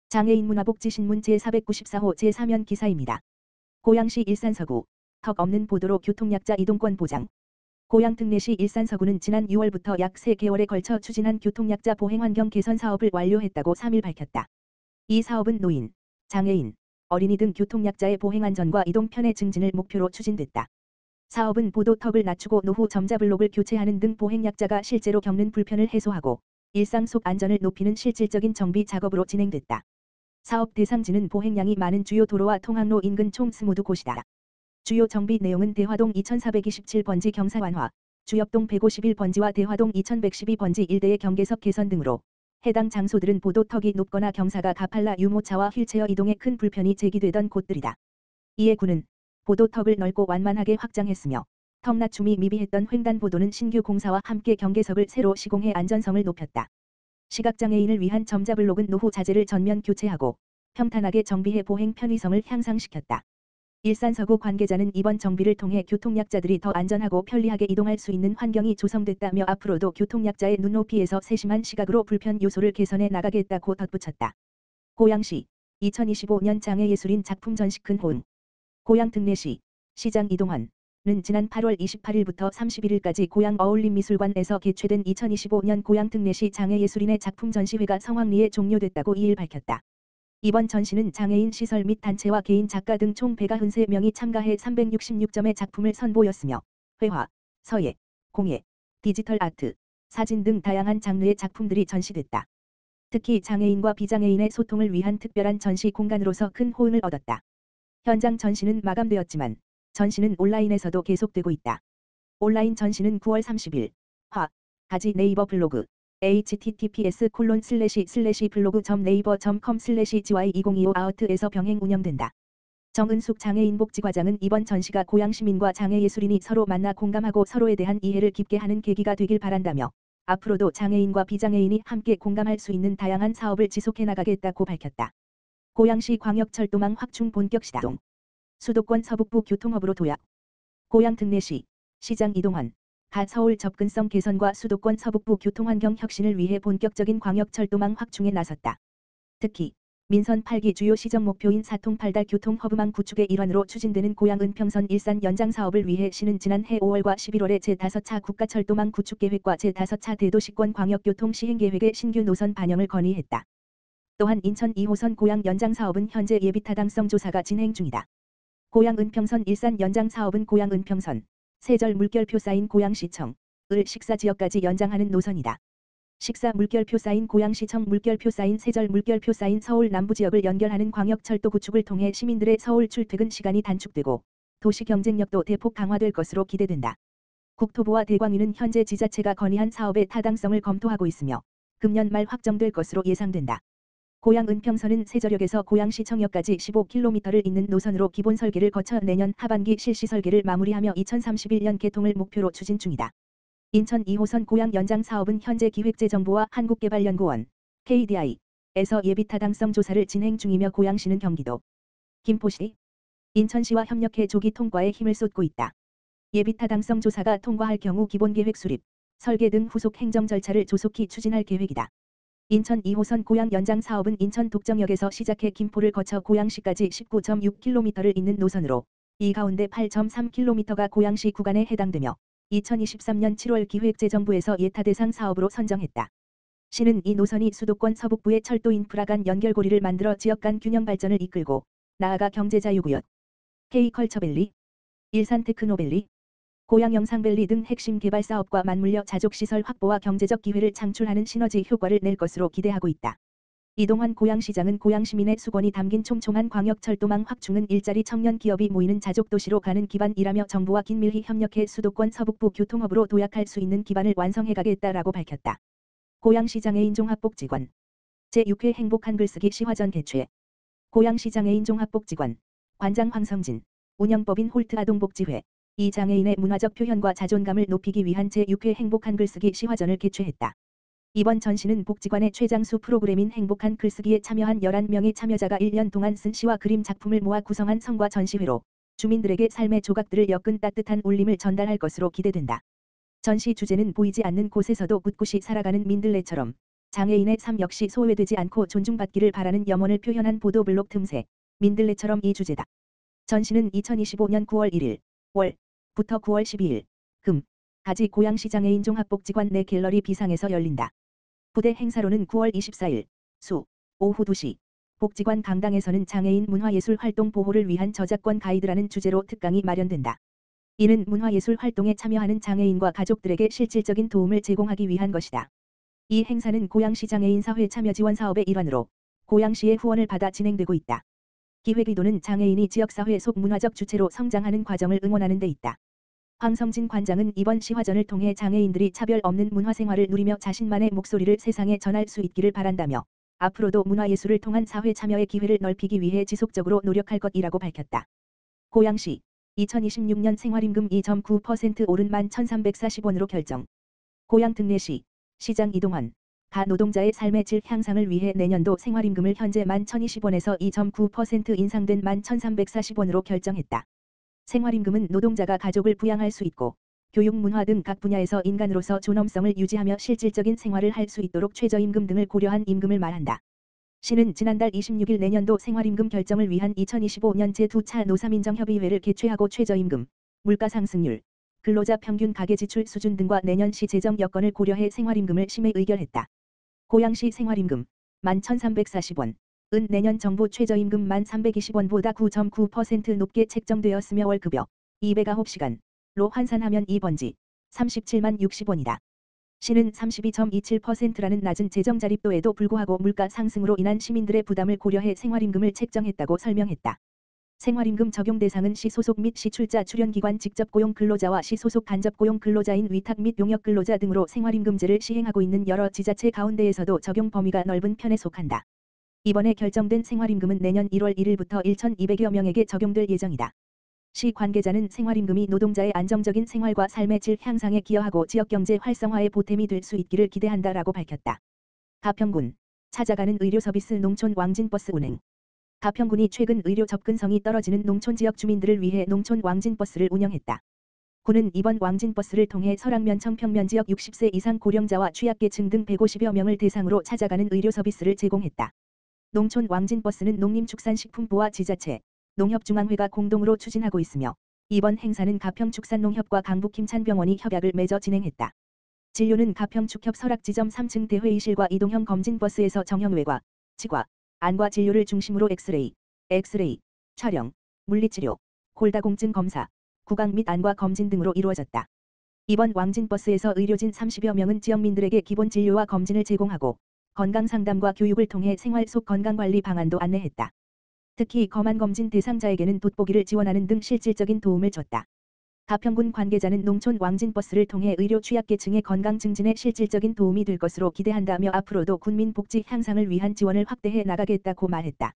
장애인 문화복지신문 제494호 제3연 기사입니다. 고양시 일산서구, 턱 없는 보도로 교통약자 이동권 보장. 고양 특례시 일산서구는 지난 6월부터 약 3개월에 걸쳐 추진한 교통약자 보행환경 개선 사업을 완료했다고 3일 밝혔다. 이 사업은 노인, 장애인, 어린이 등 교통약자의 보행안전과 이동 편의 증진을 목표로 추진됐다. 사업은 보도턱을 낮추고 노후 점자블록을 교체하는 등 보행약자가 실제로 겪는 불편을 해소하고 일상 속 안전을 높이는 실질적인 정비 작업으로 진행됐다. 사업 대상지는 보행량이 많은 주요 도로와 통학로 인근 총 22곳이다. 주요 정비 내용은 대화동 2427번지 경사완화, 주엽동 151번지와 대화동 2112번지 일대의 경계석 개선 등으로 해당 장소들은 보도턱이 높거나 경사가 가팔라 유모차와 휠체어 이동에 큰 불편이 제기되던 곳들이다. 이에 군은 보도턱을 넓고 완만하게 확장했으며 턱 낮춤이 미비했던 횡단보도는 신규 공사와 함께 경계석을 새로 시공해 안전성을 높였다. 시각장애인을 위한 점자블록은 노후 자재를 전면 교체하고 평탄하게 정비해 보행 편의성을 향상시켰다. 일산서구 관계자는 이번 정비를 통해 교통약자들이 더 안전하고 편리하게 이동할 수 있는 환경이 조성됐다며 앞으로도 교통약자의 눈높이에서 세심한 시각으로 불편 요소를 개선해 나가겠다고 덧붙였다. 고양시 2025년 장애예술인 작품 전시 큰 호응. 고양 특례시 시장 이동환은 지난 8월 28일부터 31일까지 고양 어울림미술관에서 개최된 2025년 고양 특례시 장애예술인의 작품 전시회가 성황리에 종료됐다고 2일 밝혔다. 이번 전시는 장애인 시설 및 단체와 개인 작가 등 총 193명이 참가해 366점의 작품을 선보였으며 회화, 서예, 공예, 디지털 아트, 사진 등 다양한 장르의 작품들이 전시됐다. 특히 장애인과 비장애인의 소통을 위한 특별한 전시 공간으로서 큰 호응을 얻었다. 현장 전시는 마감되었지만 전시는 온라인에서도 계속되고 있다. 온라인 전시는 9월 30일 가지 네이버 블로그 https://blog.naver.com/gy2025out.에서 병행 운영된다. 정은숙 장애인복지과장은 이번 전시가 고양 시민과 장애예술인이 서로 만나 공감하고 서로에 대한 이해를 깊게 하는 계기가 되길 바란다며 앞으로도 장애인과 비장애인이 함께 공감할 수 있는 다양한 사업을 지속해 나가겠다고 밝혔다. 고양시 광역철도망 확충 본격 시동. 수도권 서북부 교통허브로 도약. 고양 특례시 시장 이동환 서울 접근성 개선과 수도권 서북부 교통환경 혁신을 위해 본격적인 광역철도망 확충에 나섰다. 특히 민선 8기 주요 시정 목표인 사통 8달 교통허브망 구축의 일환으로 추진되는 고양 은평선 일산 연장 사업을 위해 시는 지난해 5월과 11월에 제5차 국가철도망 구축계획과 제5차 대도시권 광역교통 시행계획의 신규 노선 반영을 건의했다. 또한 인천 2호선 고양 연장 사업은 현재 예비타당성 조사가 진행 중이다. 고양 은평선 일산 연장 사업은 고양 은평선 세절 물결표 쌓인 고양시청 을 식사지역까지 연장하는 노선이다. 식사 물결표 쌓인 고양시청 물결표 쌓인 세절 물결표 쌓인 서울 남부지역을 연결하는 광역철도 구축을 통해 시민들의 서울 출퇴근 시간이 단축되고 도시 경쟁력도 대폭 강화될 것으로 기대된다. 국토부와 대광위는 현재 지자체가 건의한 사업의 타당성을 검토하고 있으며 금년 말 확정될 것으로 예상된다. 고양 은평선은 세저역에서 고양시청역까지 15km를 잇는 노선으로 기본 설계를 거쳐 내년 하반기 실시 설계를 마무리하며 2031년 개통을 목표로 추진 중이다. 인천 2호선 고양 연장 사업은 현재 기획재정부와 한국개발연구원 KDI에서 예비타당성 조사를 진행 중이며 고양시는 경기도, 김포시, 인천시와 협력해 조기 통과에 힘을 쏟고 있다. 예비타당성 조사가 통과할 경우 기본계획 수립, 설계 등 후속 행정 절차를 조속히 추진할 계획이다. 인천 2호선 고양 연장 사업은 인천 독정역에서 시작해 김포를 거쳐 고양시까지 19.6km를 잇는 노선으로 이 가운데 8.3km가 고양시 구간에 해당되며 2023년 7월 기획재정부에서 예타 대상 사업으로 선정했다. 시는 이 노선이 수도권 서북부의 철도 인프라 간 연결고리를 만들어 지역 간 균형 발전을 이끌고 나아가 경제자유구역, K컬처밸리, 일산테크노밸리, 고양 영상밸리 등 핵심 개발 사업과 맞물려 자족시설 확보와 경제적 기회를 창출하는 시너지 효과를 낼 것으로 기대하고 있다. 이동환 고양시장은 고양시민의 수건이 담긴 촘촘한 광역철도망 확충은 일자리 청년 기업이 모이는 자족도시로 가는 기반이라며 정부와 긴밀히 협력해 수도권 서북부 교통허브로 도약할 수 있는 기반을 완성해가겠다라고 밝혔다. 고양시 장애인 종합복지관 제6회 행복한 글쓰기 시화전 개최. 고양시 장애인 종합복지관 관장 황성진, 운영법인 홀트 아동복지회 이 장애인의 문화적 표현과 자존감을 높이기 위한 제6회 행복한 글쓰기 시화전을 개최했다. 이번 전시는 복지관의 최장수 프로그램인 행복한 글쓰기에 참여한 11명의 참여자가 1년 동안 쓴 시와 그림 작품을 모아 구성한 성과 전시회로 주민들에게 삶의 조각들을 엮은 따뜻한 울림을 전달할 것으로 기대된다. 전시 주제는 보이지 않는 곳에서도 꿋꿋이 살아가는 민들레처럼 장애인의 삶 역시 소외되지 않고 존중받기를 바라는 염원을 표현한 보도블록 틈새 민들레처럼 이 주제다. 전시는 2025년 9월 1일 월부터 9월 12일 금 까지 고양시 장애인 종합복지관 내 갤러리 비상에서 열린다. 부대 행사로는 9월 24일 오후 2시 복지관 강당에서는 장애인 문화예술 활동 보호를 위한 저작권 가이드라는 주제로 특강이 마련된다. 이는 문화예술 활동에 참여하는 장애인과 가족들에게 실질적인 도움을 제공하기 위한 것이다. 이 행사는 고양시 장애인 사회 참여 지원 사업의 일환으로 고양시의 후원을 받아 진행되고 있다. 기획 의도는 장애인이 지역사회 속 문화적 주체로 성장하는 과정을 응원하는 데 있다. 황성진 관장은 이번 시화전을 통해 장애인들이 차별 없는 문화생활을 누리며 자신만의 목소리를 세상에 전할 수 있기를 바란다며 앞으로도 문화예술을 통한 사회 참여의 기회를 넓히기 위해 지속적으로 노력할 것이라고 밝혔다. 고양시 2026년 생활임금 2.9% 오른 11,340원으로 결정. 고양 특례시 시장 이동환 가 노동자의 삶의 질 향상을 위해 내년도 생활임금을 현재 11,020원에서 2.9% 인상된 11,340원으로 결정했다. 생활임금은 노동자가 가족을 부양할 수 있고 교육, 문화 등 각 분야에서 인간으로서 존엄성을 유지하며 실질적인 생활을 할 수 있도록 최저임금 등을 고려한 임금을 말한다. 시는 지난달 26일 내년도 생활임금 결정을 위한 2025년 제2차 노사민정협의회를 개최하고 최저임금, 물가상승률, 근로자 평균 가계지출 수준 등과 내년시 재정 여건을 고려해 생활임금을 심의 의결했다. 고양시 생활임금 11,340원 은 내년 정부 최저임금 1,320원보다 9.9% 높게 책정되었으며 월급여 209시간로 환산하면 이번지 37만 60원이다. 시는 32.27%라는 낮은 재정 자립도에도 불구하고 물가 상승으로 인한 시민들의 부담을 고려해 생활임금을 책정했다고 설명했다. 생활임금 적용 대상은 시 소속 및 시 출자 출연기관 직접 고용 근로자와 시 소속 간접 고용 근로자인 위탁 및 용역 근로자 등으로 생활임금제를 시행하고 있는 여러 지자체 가운데에서도 적용 범위가 넓은 편에 속한다. 이번에 결정된 생활임금은 내년 1월 1일부터 1,200여 명에게 적용될 예정이다. 시 관계자는 생활임금이 노동자의 안정적인 생활과 삶의 질 향상에 기여하고 지역경제 활성화에 보탬이 될 수 있기를 기대한다라고 밝혔다. 가평군 찾아가는 의료 서비스 농촌 왕진버스 운행. 가평군이 최근 의료 접근성이 떨어지는 농촌 지역 주민들을 위해 농촌 왕진버스를 운영했다. 군은 이번 왕진버스를 통해 설악면 청평면 지역 60세 이상 고령자와 취약계층 등 150여 명을 대상으로 찾아가는 의료 서비스를 제공했다. 농촌 왕진버스는 농림축산식품부와 지자체, 농협중앙회가 공동으로 추진하고 있으며 이번 행사는 가평축산농협과 강북힘찬병원이 협약을 맺어 진행했다. 진료는 가평축협 설악지점 3층 대회의실과 이동형 검진버스에서 정형외과, 치과, 안과 진료를 중심으로 엑스레이, 촬영, 물리치료, 골다공증 검사, 구강 및 안과 검진 등으로 이루어졌다. 이번 왕진버스에서 의료진 30여 명은 지역민들에게 기본 진료와 검진을 제공하고 건강상담과 교육을 통해 생활 속 건강관리 방안도 안내했다. 특히 검안검진 대상자에게는 돋보기를 지원하는 등 실질적인 도움을 줬다. 가평군 관계자는 농촌 왕진버스를 통해 의료 취약계층의 건강 증진에 실질적인 도움이 될 것으로 기대한다며 앞으로도 군민 복지 향상을 위한 지원을 확대해 나가겠다고 말했다.